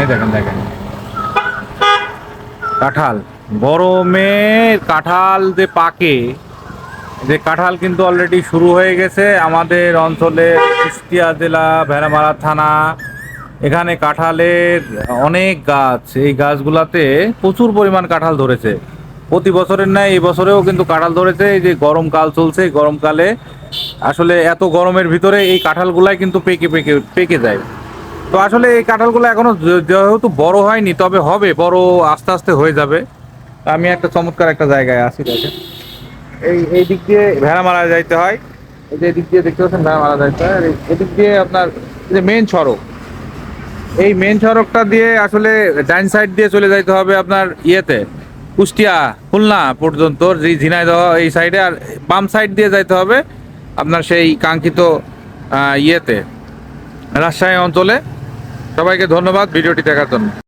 এই দেখেন দেখেন কাঁঠাল, গরমে কাঁঠাল যে পাকে, যে কাঁঠাল কিন্তু অলরেডি শুরু হয়ে গেছে আমাদের অঞ্চলে। কুষ্টিয়া জেলা ভেড়ামারা থানা, এখানে কাঁঠালের অনেক গাছ, এই গাছগুলাতে প্রচুর পরিমাণ কাঁঠাল ধরেছে। প্রতি বছরের ন্যায় এই বছরেও কিন্তু কাঁঠাল ধরেছে। এই যে গরমকাল চলছে, এই গরমকালে আসলে এত গরমের ভিতরে এই কাঁঠালগুলাই কিন্তু পেকে পেকে পেকে যায়। তো আসলে এই কাঁঠালগুলো এখনো যেহেতু বড় হয়নি, তবে হবে বড়, আস্তে আস্তে হয়ে যাবে। আমি একটা চমৎকার একটা জায়গায় আছি, দেখেন এই দিক দিয়ে ভেড়া মারা যাইতে হয়। এই যে এদিক দিয়ে দেখতে পাচ্ছেন ভেড়া মারা যাইতে হয়, আর এদিক দিয়ে আপনার যে মেন সড়ক, এই মেন সড়কটা দিয়ে আসলে ডাইন সাইড দিয়ে চলে যাইতে হবে আপনার ইয়েতে, কুষ্টিয়া খুলনা পর্যন্ত, যে ঝিনাইদহ এই সাইডে, আর বাম সাইড দিয়ে যাইতে হবে আপনার সেই কাঙ্ক্ষিত ইয়েতে, রাজশাহী অঞ্চলে। সবাইকে ধন্যবাদ ভিডিওটি দেখার জন্য।